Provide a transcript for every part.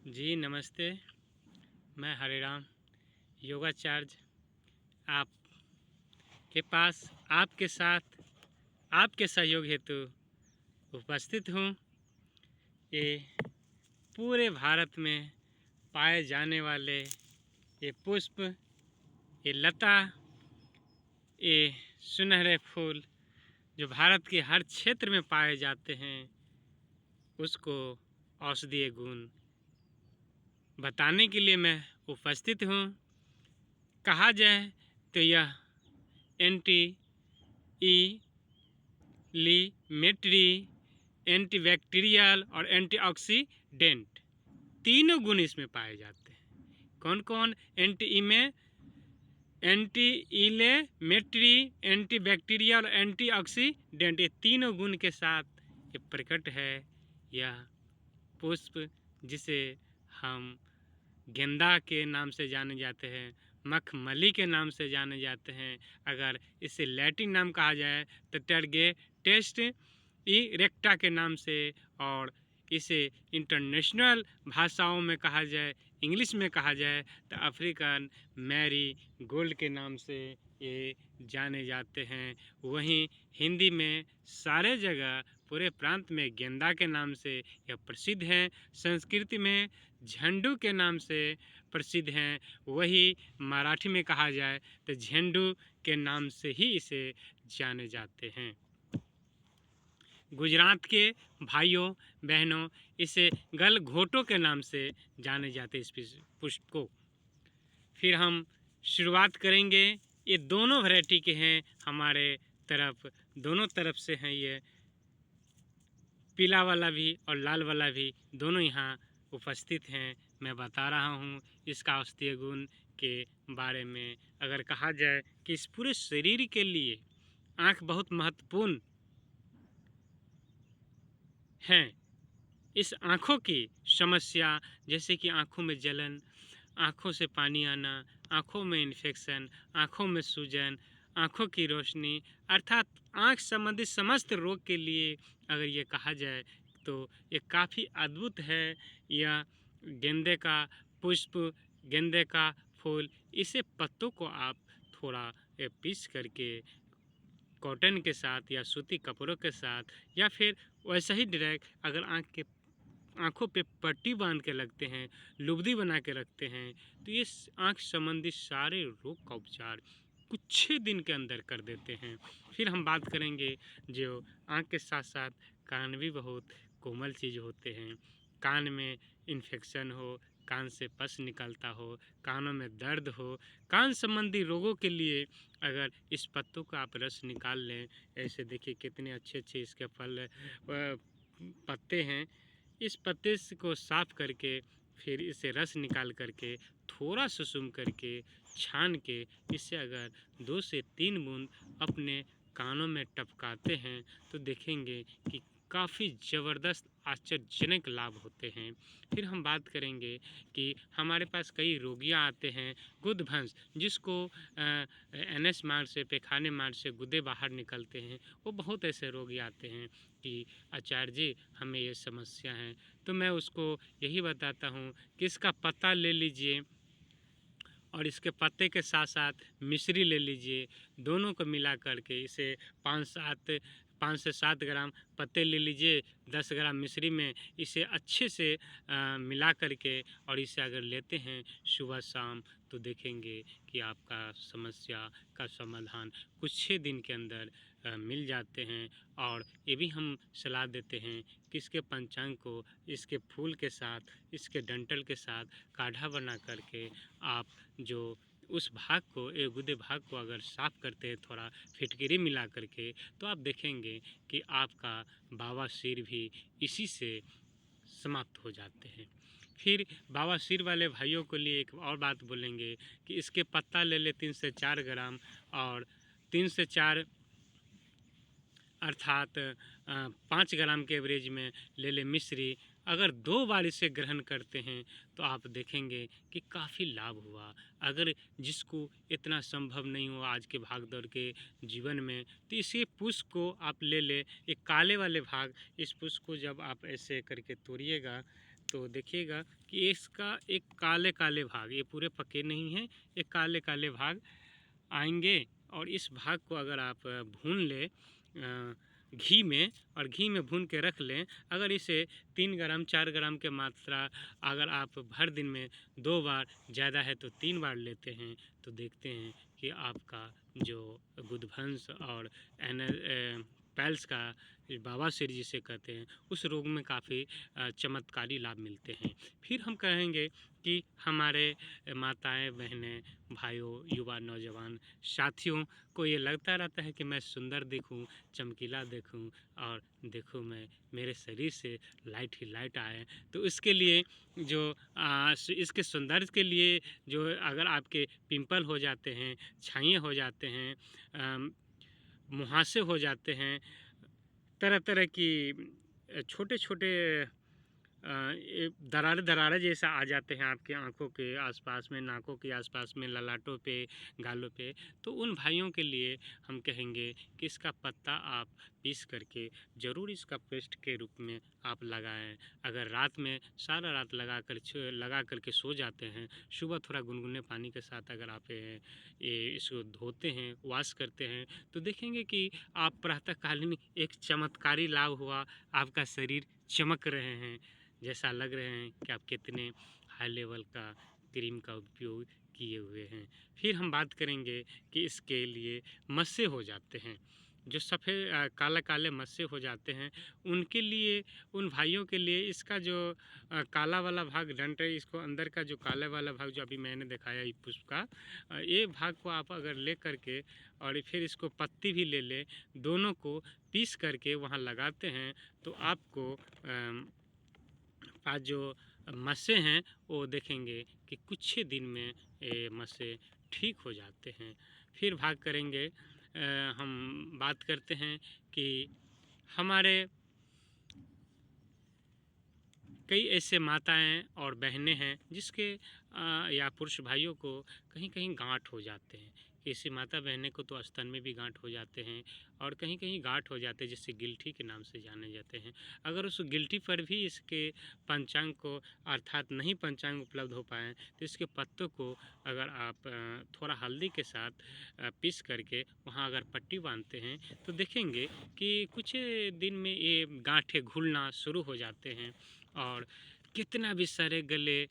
जी नमस्ते। मैं हरिराम योगाचार्य आपके पास आपके साथ आपके सहयोग हेतु उपस्थित हूँ। ये पूरे भारत में पाए जाने वाले ये पुष्प, ये लता, ये सुनहरे फूल जो भारत के हर क्षेत्र में पाए जाते हैं, उसको औषधीय गुण बताने के लिए मैं उपस्थित हूँ। कहा जाए तो यह एंटी इन्फ्लेमेटरी, एंटीबैक्टीरियल और एंटीऑक्सीडेंट तीनों गुण इसमें पाए जाते हैं। कौन कौन? एंटी इन्फ्लेमेटरी, एंटीबैक्टीरियल और एंटीऑक्सीडेंट, ये तीनों गुण के साथ ये प्रकट है यह पुष्प, जिसे हम गेंदा के नाम से जाने जाते हैं, मखमली के नाम से जाने जाते हैं। अगर इसे लैटिन नाम कहा जाए तो टर्गेटेस इरेक्टा के नाम से, और इसे इंटरनेशनल भाषाओं में कहा जाए, इंग्लिश में कहा जाए तो अफ्रीकन मैरी गोल्ड के नाम से ये जाने जाते हैं। वहीं हिंदी में सारे जगह पूरे प्रांत में गेंदा के नाम से यह प्रसिद्ध हैं। संस्कृत में झंडू के नाम से प्रसिद्ध हैं। वही मराठी में कहा जाए तो झेंडू के नाम से ही इसे जाने जाते हैं। गुजरात के भाइयों बहनों इसे गलघोटों के नाम से जाने जाते इस पुष्प को। फिर हम शुरुआत करेंगे। ये दोनों वैरायटी के हैं हमारे तरफ, दोनों तरफ से हैं। ये पीला वाला भी और लाल वाला भी दोनों यहाँ उपस्थित हैं। मैं बता रहा हूँ इसका औषधीय गुण के बारे में। अगर कहा जाए कि इस पूरे शरीर के लिए आँख बहुत महत्वपूर्ण हैं। इस आँखों की समस्या, जैसे कि आँखों में जलन, आँखों से पानी आना, आँखों में इन्फेक्शन, आँखों में सूजन, आँखों की रोशनी, अर्थात आँख संबंधी समस्त रोग के लिए अगर ये कहा जाए तो ये काफ़ी अद्भुत है। यह गेंदे का पुष्प, गेंदे का फूल, इसे पत्तों को आप थोड़ा पीस करके कॉटन के साथ या सूती कपड़ों के साथ, या फिर वैसा ही डायरेक्ट अगर आँखों पे पट्टी बांध के लगते हैं, लुगदी बना के रखते हैं, तो ये आँख संबंधी सारे रोग का उपचार कुछ ही दिन के अंदर कर देते हैं। फिर हम बात करेंगे जो आँख के साथ साथ कान भी बहुत कोमल चीज़ होते हैं। कान में इन्फेक्शन हो, कान से पस निकलता हो, कानों में दर्द हो, कान संबंधी रोगों के लिए अगर इस पत्तों का आप रस निकाल लें, ऐसे देखिए कितने अच्छे अच्छे इसके फल पत्ते हैं। इस पत्ते को साफ करके फिर इसे रस निकाल करके थोड़ा सुसुम करके छान के इससे अगर 2 से 3 बूंद अपने कानों में टपकाते हैं तो देखेंगे कि काफ़ी ज़बरदस्त आश्चर्यजनक लाभ होते हैं। फिर हम बात करेंगे कि हमारे पास कई रोगियां आते हैं गुदभ्रंश, जिसको एनएस मार्ग से, पैखाने मार्ग से गुदे बाहर निकलते हैं। वो बहुत ऐसे रोगी आते हैं कि आचार्य जी हमें ये समस्या है, तो मैं उसको यही बताता हूँ कि इसका पत्ता ले लीजिए और इसके पत्ते के साथ साथ मिश्री ले लीजिए। दोनों को मिला करके इसे 5 से 7 ग्राम पत्ते ले लीजिए, 10 ग्राम मिश्री में इसे अच्छे से मिला करके और इसे अगर लेते हैं सुबह शाम, तो देखेंगे कि आपका समस्या का समाधान कुछ ही दिन के अंदर मिल जाते हैं। और ये भी हम सलाह देते हैं कि इसके पंचांग को इसके फूल के साथ, इसके डंठल के साथ काढ़ा बना करके आप जो उस भाग को, एक गुदे भाग को अगर साफ़ करते हैं थोड़ा फिटकरी मिला करके, तो आप देखेंगे कि आपका बवासीर भी इसी से समाप्त हो जाते हैं। फिर बवासीर वाले भाइयों के लिए एक और बात बोलेंगे कि इसके पत्ता ले ले 3 से 4 ग्राम, और 3 से 4 अर्थात 5 ग्राम के एवरेज में ले ले मिश्री। अगर 2 बार इसे ग्रहण करते हैं तो आप देखेंगे कि काफ़ी लाभ हुआ। अगर जिसको इतना संभव नहीं हुआ आज के भाग दौड़ के जीवन में, तो इसी पुष्प को आप ले ले, एक काले वाले भाग, इस पुष्प को जब आप ऐसे करके तोड़िएगा तो देखिएगा कि इसका एक काले काले भाग, ये पूरे पके नहीं हैं, एक काले काले भाग आएंगे। और इस भाग को अगर आप भून लें घी में, और घी में भून के रख लें, अगर इसे 3 ग्राम 4 ग्राम के मात्रा अगर आप भर दिन में 2 बार, ज़्यादा है तो 3 बार लेते हैं, तो देखते हैं कि आपका जो गुदभंस और पैल्स का बवासीर जिसे कहते हैं, उस रोग में काफ़ी चमत्कारी लाभ मिलते हैं। फिर हम कहेंगे कि हमारे माताएं, बहनें, भाइयों, युवा, नौजवान साथियों को ये लगता रहता है कि मैं सुंदर दिखूं, चमकीला दिखूं, और देखो मैं मेरे शरीर से लाइट ही लाइट आए। तो इसके लिए जो इसके सौंदर्य के लिए जो अगर आपके पिंपल हो जाते हैं, छाइयाँ हो जाते हैं, मुहासे हो जाते हैं, तरह तरह की छोटे छोटे दरारें दरारें जैसा आ जाते हैं आपके आँखों के आसपास में, नाकों के आसपास में, ललाटों पे, गालों पे, तो उन भाइयों के लिए हम कहेंगे कि इसका पत्ता आप पीस करके ज़रूर इसका पेस्ट के रूप में आप लगाएं। अगर रात में सारा रात लगा कर के सो जाते हैं, सुबह थोड़ा गुनगुने पानी के साथ अगर आप इसको धोते हैं, वॉश करते हैं, तो देखेंगे कि आप प्रातःकालीन एक चमत्कारी लाभ हुआ, आपका शरीर चमक रहे हैं, जैसा लग रहे हैं कि आप कितने हाई लेवल का क्रीम का उपयोग किए हुए हैं। फिर हम बात करेंगे कि इसके लिए मस्से हो जाते हैं, जो सफ़ेद काले काले मस्से हो जाते हैं, उनके लिए, उन भाइयों के लिए इसका जो काला वाला भाग डंठ है, इसको अंदर का जो काला वाला भाग जो अभी मैंने दिखाया इस पुष्प का, ये भाग को आप अगर ले करके और फिर इसको पत्ती भी ले लें, दोनों को पीस करके वहाँ लगाते हैं, तो आपको पास जो मस्से हैं वो देखेंगे कि कुछ ही दिन में ये मस्से ठीक हो जाते हैं। फिर भाग करेंगे, हम बात करते हैं कि हमारे कई ऐसे माताएं और बहनें हैं जिसके या पुरुष भाइयों को कहीं कहीं गांठ हो जाते हैं। किसी माता बहनें को तो स्तन में भी गांठ हो जाते हैं, और कहीं कहीं गांठ हो जाते हैं जिससे गिल्टी के नाम से जाने जाते हैं। अगर उस गिल्टी पर भी इसके पंचांग को, अर्थात नहीं पंचांग उपलब्ध हो पाए, तो इसके पत्तों को अगर आप थोड़ा हल्दी के साथ पीस करके वहाँ अगर पट्टी बांधते हैं, तो देखेंगे कि कुछ दिन में ये गांठें घुलना शुरू हो जाते हैं। और कितना भी सारे गले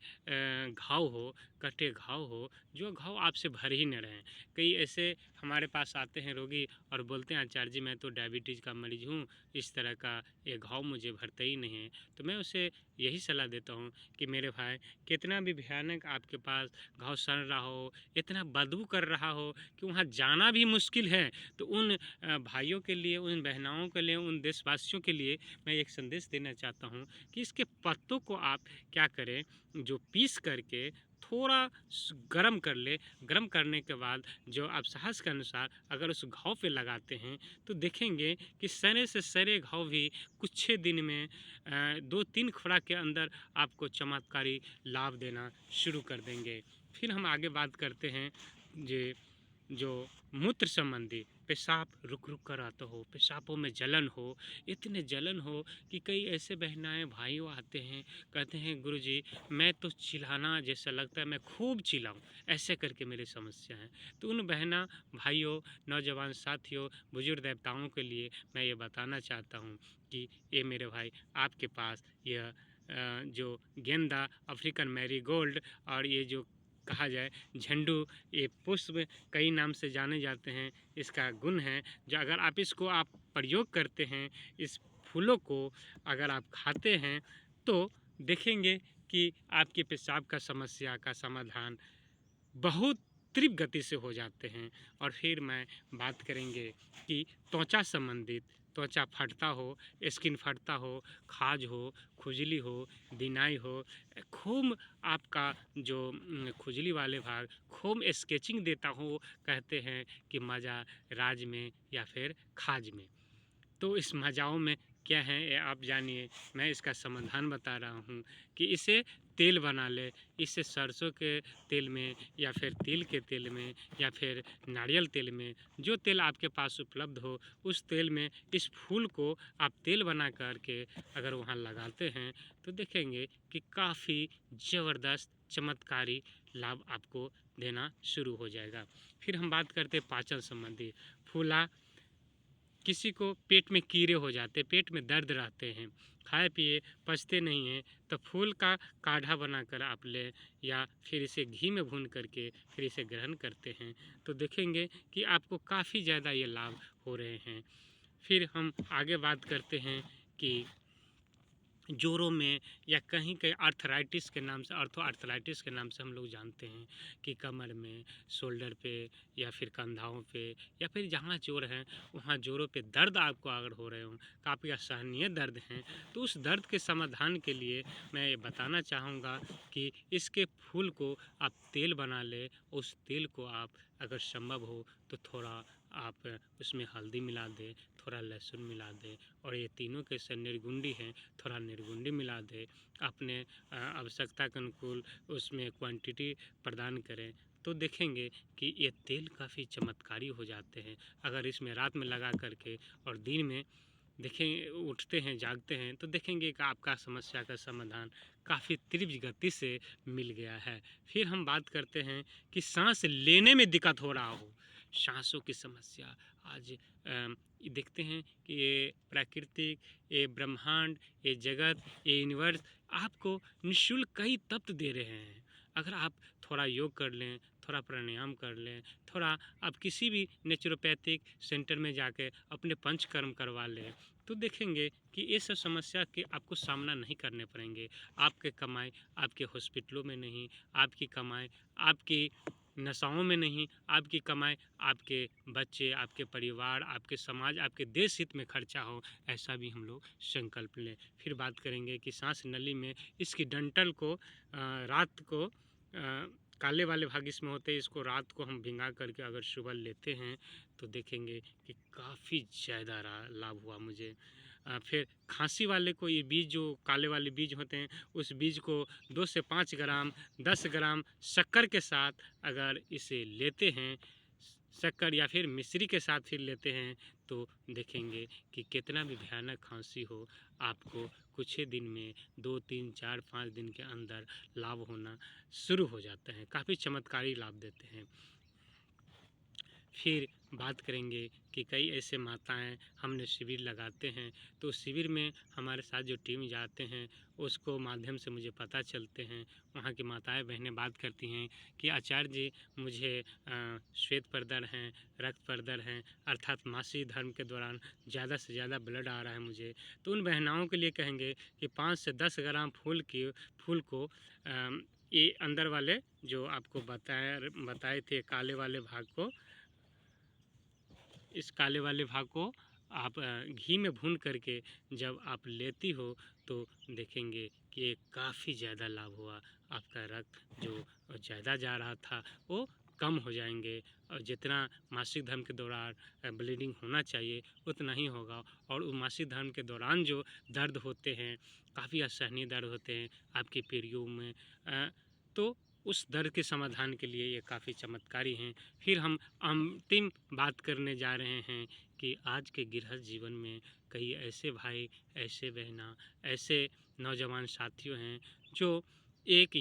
घाव हो, कटे घाव हो, जो घाव आपसे भर ही न रहें। कई ऐसे हमारे पास आते हैं रोगी और बोलते हैं, आचार्य जी मैं तो डायबिटीज़ का मरीज़ हूँ, इस तरह का ये घाव मुझे भरते ही नहीं है। तो मैं उसे यही सलाह देता हूँ कि मेरे भाई, कितना भी भयानक आपके पास घाव सड़ रहा हो, इतना बदबू कर रहा हो कि वहाँ जाना भी मुश्किल है, तो उन भाइयों के लिए, उन बहनाओं के लिए, उन देशवासियों के लिए मैं एक संदेश देना चाहता हूँ कि इसके पत्तों को आप क्या करें, जो पीस करके थोड़ा गरम कर ले, गरम करने के बाद जो आप साहस के अनुसार अगर उस घाव पे लगाते हैं, तो देखेंगे कि सरे से सरे घाव भी कुछ दिन में 2-3 खुराक के अंदर आपको चमत्कारी लाभ देना शुरू कर देंगे। फिर हम आगे बात करते हैं जो मूत्र संबंधी, पेशाब रुक रुक कर आता हो, पेशाबों में जलन हो, इतने जलन हो कि कई ऐसे बहनाएं भाइयों आते हैं, कहते हैं गुरुजी मैं तो चिल्लाना जैसा लगता है, मैं खूब चिल्लाऊं, ऐसे करके मेरी समस्या है। तो उन बहना भाइयों, नौजवान साथियों, बुजुर्ग देवताओं के लिए मैं ये बताना चाहता हूँ कि ये मेरे भाई, आपके पास यह जो गेंदा, अफ्रीकन मैरीगोल्ड, और ये जो कहा जाए झंडू, ये पुष्प कई नाम से जाने जाते हैं, इसका गुण है जो अगर आप इसको आप प्रयोग करते हैं, इस फूलों को अगर आप खाते हैं, तो देखेंगे कि आपके पेशाब का समस्या का समाधान बहुत तीव्र गति से हो जाते हैं। और फिर मैं बात करेंगे कि त्वचा संबंधित, त्वचा फटता हो, स्किन फटता हो, खाज हो, खुजली हो, दिनाई हो, खूब आपका जो खुजली वाले भाग खूब स्केचिंग देता हो, कहते हैं कि मजा राज में या फिर खाज में। तो इस मजाओं में क्या है ये आप जानिए। मैं इसका समाधान बता रहा हूँ कि इसे तेल बना ले। इसे सरसों के तेल में या फिर तिल के तेल में या फिर नारियल तेल में, जो तेल आपके पास उपलब्ध हो उस तेल में इस फूल को आप तेल बना कर के अगर वहाँ लगाते हैं तो देखेंगे कि काफ़ी ज़बरदस्त चमत्कारी लाभ आपको देना शुरू हो जाएगा। फिर हम बात करते हैं पाचन संबंधी। फूला किसी को पेट में कीड़े हो जाते, पेट में दर्द रहते हैं, खाए पिए पचते नहीं हैं, तो फूल का काढ़ा बनाकर आप लें या फिर इसे घी में भून करके फिर इसे ग्रहण करते हैं तो देखेंगे कि आपको काफ़ी ज़्यादा ये लाभ हो रहे हैं। फिर हम आगे बात करते हैं कि जोड़ों में या कहीं कहीं आर्थराइटिस के नाम से, आर्थराइटिस के नाम से हम लोग जानते हैं कि कमर में, शोल्डर पे या फिर कंधाओं पे या फिर जहाँ जोड़ हैं वहाँ जोड़ों पे दर्द आपको अगर हो रहे हों, काफ़ी असहनीय दर्द हैं, तो उस दर्द के समाधान के लिए मैं ये बताना चाहूँगा कि इसके फूल को आप तेल बना लें। उस तेल को आप अगर संभव हो तो थोड़ा आप उसमें हल्दी मिला दें, थोड़ा लहसुन मिला दें और ये तीनों के से निर्गुंडी हैं, थोड़ा निर्गुंडी मिला दें। अपने आवश्यकता के अनुकूल उसमें क्वांटिटी प्रदान करें तो देखेंगे कि ये तेल काफ़ी चमत्कारी हो जाते हैं। अगर इसमें रात में लगा करके और दिन में देखें उठते हैं, जागते हैं तो देखेंगे कि आपका समस्या का समाधान काफ़ी तीव्र गति से मिल गया है। फिर हम बात करते हैं कि सांस लेने में दिक्कत हो रहा हो, सांसों की समस्या। आज देखते हैं कि ये प्राकृतिक, ये ब्रह्मांड, ये जगत, ये यूनिवर्स आपको निःशुल्क कई तत्व दे रहे हैं। अगर आप थोड़ा योग कर लें, थोड़ा प्राणायाम कर लें, थोड़ा आप किसी भी नेचुरोपैथिक सेंटर में जाके अपने पंचकर्म करवा लें तो देखेंगे कि ये सब समस्या के आपको सामना नहीं करने पड़ेंगे। आपके कमाई आपके हॉस्पिटलों में नहीं, आपकी कमाई आपकी नशाओं में नहीं, आपकी कमाई आपके बच्चे, आपके परिवार, आपके समाज, आपके देश हित में खर्चा हो, ऐसा भी हम लोग संकल्प लें। फिर बात करेंगे कि सांस नली में इसकी डंठल को रात को काले वाले भाग इसमें होते हैं, इसको रात को हम भिंगा करके अगर सुबह लेते हैं तो देखेंगे कि काफ़ी ज़्यादा लाभ हुआ मुझे। फिर खांसी वाले को ये बीज जो काले वाले बीज होते हैं उस बीज को 2 से 5 ग्राम 10 ग्राम शक्कर के साथ अगर इसे लेते हैं, शक्कर या फिर मिश्री के साथ फिर लेते हैं तो देखेंगे कि कितना भी भयानक खांसी हो आपको कुछ ही दिन में 2, 3, 4, 5 दिन के अंदर लाभ होना शुरू हो जाता है। काफ़ी चमत्कारी लाभ देते हैं। फिर बात करेंगे कि कई ऐसे माताएं हमने शिविर लगाते हैं तो शिविर में हमारे साथ जो टीम जाते हैं उसको माध्यम से मुझे पता चलते हैं, वहाँ की माताएं बहनें बात करती हैं कि आचार्य जी मुझे श्वेत प्रदर हैं, रक्त प्रदर हैं, अर्थात मासिक धर्म के दौरान ज़्यादा से ज़्यादा ब्लड आ रहा है मुझे। तो उन बहनाओं के लिए कहेंगे कि 5 से 10 ग्राम फूल को ये अंदर वाले जो आपको बताए थे काले वाले भाग को, इस काले वाले भाग को आप घी में भून करके जब आप लेती हो तो देखेंगे कि काफ़ी ज़्यादा लाभ हुआ। आपका रक्त जो ज़्यादा जा रहा था वो कम हो जाएंगे और जितना मासिक धर्म के दौरान ब्लीडिंग होना चाहिए उतना ही होगा। और उस मासिक धर्म के दौरान जो दर्द होते हैं, काफ़ी असहनीय दर्द होते हैं आपके पीरियड में, तो उस दर्द के समाधान के लिए ये काफ़ी चमत्कारी हैं। फिर हम अंतिम बात करने जा रहे हैं कि आज के गृहस्थ जीवन में कई ऐसे भाई, ऐसे बहना, ऐसे नौजवान साथियों हैं जो एक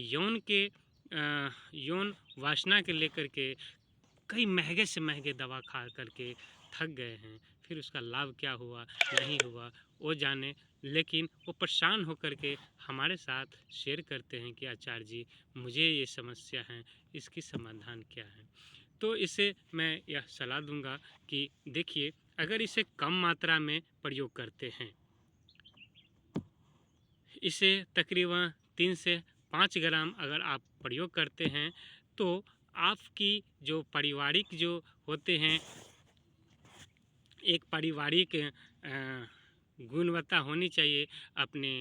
यौन वासना के लेकर के कई महंगे से महंगे दवा खा करके थक गए हैं। फिर उसका लाभ क्या हुआ नहीं हुआ वो जाने, लेकिन वो परेशान होकर के हमारे साथ शेयर करते हैं कि आचार्य जी मुझे ये समस्या है, इसकी समाधान क्या है। तो इसे मैं यह सलाह दूंगा कि देखिए अगर इसे कम मात्रा में प्रयोग करते हैं, इसे तकरीबन 3 से 5 ग्राम अगर आप प्रयोग करते हैं तो आपकी जो पारिवारिक जो होते हैं, एक पारिवारिक गुणवत्ता होनी चाहिए अपने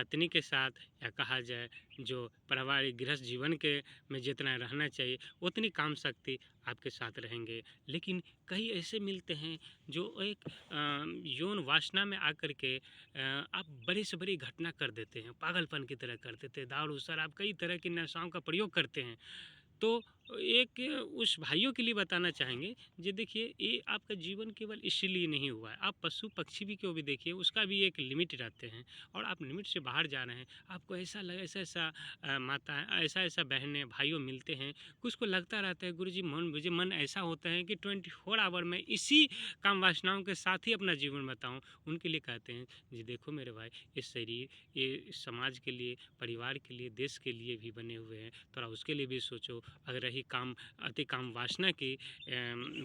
पत्नी के साथ, या कहा जाए जो पारिवारिक गृहस्थ जीवन के में जितना रहना चाहिए उतनी काम शक्ति आपके साथ रहेंगे। लेकिन कई ऐसे मिलते हैं जो एक यौन वासना में आकर के आप बड़ी से बड़ी घटना कर देते हैं, पागलपन की तरह कर देते हैं, दारू शराब कई तरह की नशाओं का प्रयोग करते हैं। तो एक उस भाइयों के लिए बताना चाहेंगे जी, देखिए ये आपका जीवन केवल इसीलिए नहीं हुआ है, आप पशु पक्षी भी क्यों भी देखिए, उसका भी एक लिमिट रहते हैं और आप लिमिट से बाहर जा रहे हैं। आपको ऐसा लगा, ऐसा ऐसा माता ऐसा ऐसा बहनें भाइयों मिलते हैं, कुछ को लगता रहता है गुरुजी मुझे मन ऐसा होता है कि 24 आवर में इसी काम वासनाओं के साथ ही अपना जीवन बताऊँ। उनके लिए कहते हैं जी देखो मेरे भाई, ये शरीर ये समाज के लिए, परिवार के लिए, देश के लिए भी बने हुए हैं, थोड़ा उसके लिए भी सोचो। अगर रही काम अति काम वासना की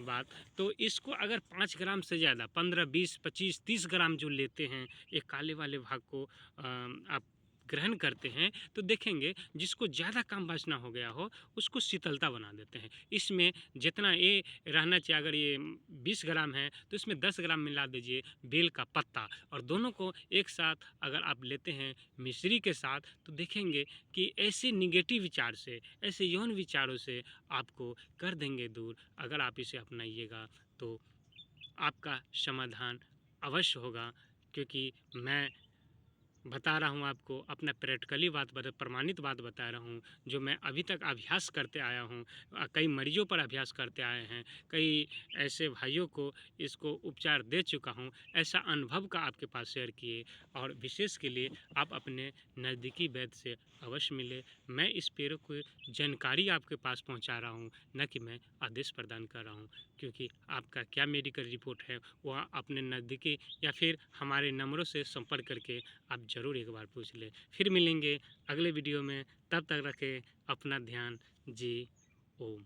बात, तो इसको अगर 5 ग्राम से ज़्यादा 15, 20, 25, 30 ग्राम जो लेते हैं, एक काले वाले भाग को आप ग्रहण करते हैं, तो देखेंगे जिसको ज़्यादा काम वासना हो गया हो उसको शीतलता बना देते हैं। इसमें जितना ये रहना चाहिए, अगर ये 20 ग्राम है तो इसमें 10 ग्राम मिला दीजिए बेल का पत्ता, और दोनों को एक साथ अगर आप लेते हैं मिश्री के साथ, तो देखेंगे कि ऐसे निगेटिव विचार से, ऐसे यौन विचारों से आपको कर देंगे दूर। अगर आप इसे अपनाइएगा तो आपका समाधान अवश्य होगा, क्योंकि मैं बता रहा हूँ आपको, अपना प्रैक्टिकली प्रमाणित बात बता रहा हूँ, जो मैं अभी तक अभ्यास करते आया हूँ। कई मरीजों पर अभ्यास करते आए हैं, कई ऐसे भाइयों को इसको उपचार दे चुका हूँ। ऐसा अनुभव का आपके पास शेयर किए, और विशेष के लिए आप अपने नज़दीकी वैद्य से अवश्य मिले। मैं इस पेड़ों को जानकारी आपके पास पहुँचा रहा हूँ, न कि मैं आदेश प्रदान कर रहा हूँ, क्योंकि आपका क्या मेडिकल रिपोर्ट है वह अपने नज़दीकी या फिर हमारे नंबरों से संपर्क करके आप ज़रूर एक बार पूछ लें। फिर मिलेंगे अगले वीडियो में, तब तक रखें अपना ध्यान। जी ओम।